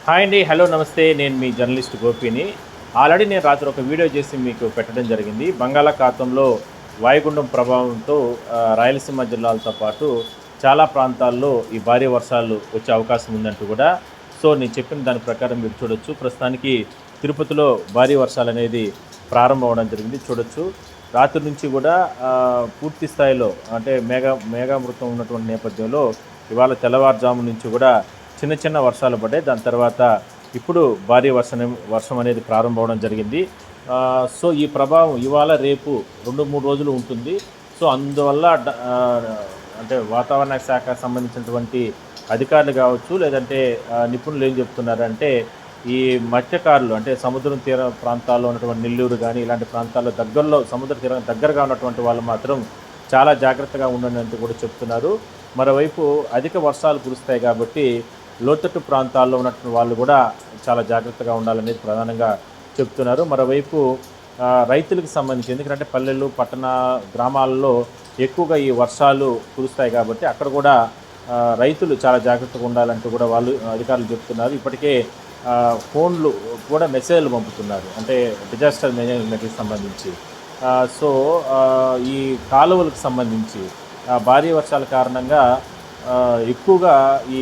Hi అండి. Hello నమస్తే. నేను మీ జర్నలిస్ట్ గోపిని. ఆల్రెడీ నేను రాత్రి ఒక వీడియో చేసి మీకు పెట్టడం జరిగింది. బంగాళాఖాతంలో వాయుగుండం ప్రభావంతో రాయలసీమ జిల్లాలతో పాటు చాలా ప్రాంతాల్లో ఈ భారీ వర్షాలు వచ్చే అవకాశం ఉందంటూ కూడా. సో నేను చెప్పిన దాని ప్రకారం మీరు చూడొచ్చు. ప్రస్తుతానికి తిరుపతిలో భారీ వర్షాలనేది ప్రారంభం అవ్వడం జరిగింది. చూడొచ్చు. రాత్రి నుంచి కూడా పూర్తి స్థాయిలో అంటే మేఘామృతం ఉన్నటువంటి నేపథ్యంలో ఇవాళ తెల్లవారుజాము నుంచి కూడా చిన్న చిన్న వర్షాలు పడ్డాయి. దాని తర్వాత ఇప్పుడు భారీ వర్షం అనేది ప్రారంభం అవడం జరిగింది. సో ఈ ప్రభావం ఇవాళ రేపు 2-3 రోజులు ఉంటుంది. సో అందువల్ల అంటే వాతావరణ శాఖకు సంబంధించినటువంటి అధికారులు కావచ్చు, లేదంటే నిపుణులు ఏం చెప్తున్నారంటే ఈ మత్స్యకారులు అంటే సముద్రం తీర ప్రాంతాల్లో ఉన్నటువంటి నెల్లూరు కానీ ఇలాంటి ప్రాంతాల్లో దగ్గరలో సముద్ర తీరం దగ్గరగా ఉన్నటువంటి వాళ్ళు మాత్రం చాలా జాగ్రత్తగా ఉండండి అంటూ కూడా చెప్తున్నారు. మరోవైపు అధిక వర్షాలు కురుస్తాయి కాబట్టి లోతట్టు ప్రాంతాల్లో ఉన్నటువంటి వాళ్ళు కూడా చాలా జాగ్రత్తగా ఉండాలనేది ప్రధానంగా చెప్తున్నారు. మరోవైపు రైతులకు సంబంధించి ఎందుకంటే పల్లెలు పట్టణ గ్రామాల్లో ఎక్కువగా ఈ వర్షాలు కురుస్తాయి కాబట్టి అక్కడ కూడా రైతులు చాలా జాగ్రత్తగా ఉండాలంటూ కూడా వాళ్ళు అధికారులు చెప్తున్నారు. ఇప్పటికే ఫోన్లు కూడా మెసేజ్లు పంపుతున్నారు అంటే డిజాస్టర్ మేనేజ్మెంట్కి సంబంధించి. సో ఈ కాలువలకు సంబంధించి భారీ వర్షాల కారణంగా ఎక్కువగా ఈ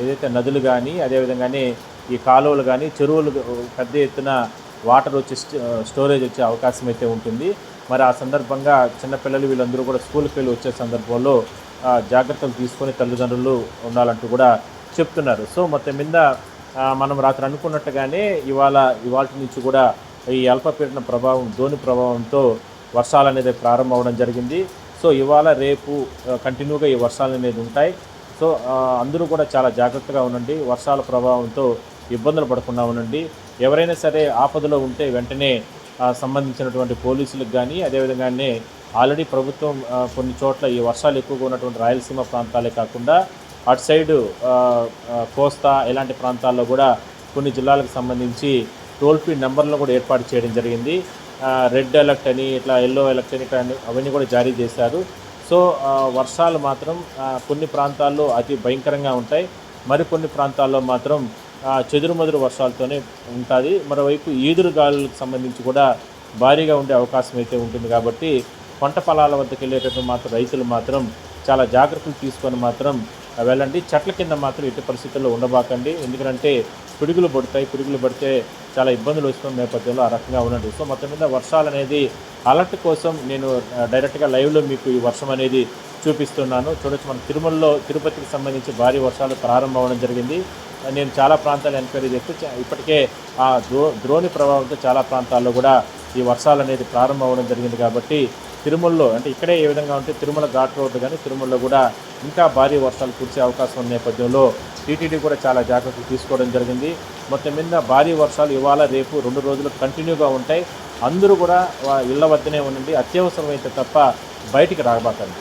ఏదైతే నదులు కానీ అదేవిధంగానే ఈ కాలువలు కానీ చెరువులు పెద్ద ఎత్తున వాటర్ వచ్చి స్టోరేజ్ వచ్చే అవకాశం అయితే ఉంటుంది. మరి ఆ సందర్భంగా చిన్నపిల్లలు వీళ్ళందరూ కూడా స్కూల్కి వెళ్ళి వచ్చే సందర్భంలో జాగ్రత్తలు తీసుకొని తల్లిదండ్రులు ఉండాలంటూ కూడా చెప్తున్నారు. సో మొత్తం మీద మనం రాత్రి అనుకున్నట్టుగానే ఇవాళ నుంచి కూడా ఈ అల్పపీడన ప్రభావం ధోని ప్రభావంతో వర్షాలు అనేది ప్రారంభం అవడం జరిగింది. సో ఇవాళ రేపు కంటిన్యూగా ఈ వర్షాలు అనేది ఉంటాయి. సో అందరూ కూడా చాలా జాగ్రత్తగా ఉండండి. వర్షాల ప్రభావంతో ఇబ్బందులు పడకుండా ఉండండి. ఎవరైనా సరే ఆపదలో ఉంటే వెంటనే సంబంధించినటువంటి పోలీసులకు కానీ అదేవిధంగానే ఆల్రెడీ ప్రభుత్వం కొన్ని చోట్ల ఈ వర్షాలు ఎక్కువగా ఉన్నటువంటి రాయలసీమ ప్రాంతాలే కాకుండా అటు సైడు కోస్తా ఇలాంటి ప్రాంతాల్లో కూడా కొన్ని జిల్లాలకు సంబంధించి టోల్ ఫ్రీ నెంబర్లను కూడా ఏర్పాటు చేయడం జరిగింది. రెడ్ అలర్ట్ అని ఇట్లా ఎల్లో అలర్ట్ అని అవన్నీ కూడా జారీ చేశారు. సో వర్షాలు మాత్రం కొన్ని ప్రాంతాల్లో అతి భయంకరంగా ఉంటాయి. మరికొన్ని ప్రాంతాల్లో మాత్రం చెదురుమదురు వర్షాలతోనే ఉంటుంది. మరోవైపు ఈదురు గాలులకు సంబంధించి కూడా భారీగా ఉండే అవకాశం అయితే ఉంటుంది. కాబట్టి పంట పొలాల వద్దకు వెళ్ళేటప్పుడు మాత్రం రైతులు మాత్రం చాలా జాగ్రత్తలు తీసుకొని మాత్రం వెళ్ళండి. చెట్ల కింద మాత్రం ఎట్టి పరిస్థితుల్లో ఉండబాకండి. ఎందుకంటే పిడుగులు పడితే చాలా ఇబ్బందులు వస్తున్న నేపథ్యంలో ఆ రకంగా ఉండండి. సో మొత్తం మీద వర్షాలు అనేది అలర్ట్ కోసం నేను డైరెక్ట్గా లైవ్లో మీకు ఈ వర్షం అనేది చూపిస్తున్నాను. చూడొచ్చు మన తిరుపతికి సంబంధించి భారీ వర్షాలు ప్రారంభం అవ్వడం జరిగింది. నేను చాలా ప్రాంతాలు ఎంక్వైరీ చేస్తే ఇప్పటికే ఆ ద్రోణి ప్రభావంతో చాలా ప్రాంతాల్లో కూడా ఈ వర్షాలు అనేది ప్రారంభం అవ్వడం జరిగింది. కాబట్టి తిరుమలలో అంటే ఇక్కడే ఏ విధంగా ఉంటే తిరుమల ఘాట్ రోడ్డు కానీ తిరుమలలో కూడా ఇంకా భారీ వర్షాలు కురిసే అవకాశం ఉన్న నేపథ్యంలో టీటీడీ కూడా చాలా జాగ్రత్తలు తీసుకోవడం జరిగింది. మొత్తం మీద భారీ వర్షాలు ఇవాళ రేపు 2 రోజులు కంటిన్యూగా ఉంటాయి. అందరూ కూడా ఇళ్ల వద్దనే ఉండండి. అత్యవసరమైతే తప్ప బయటికి రాబాకండి.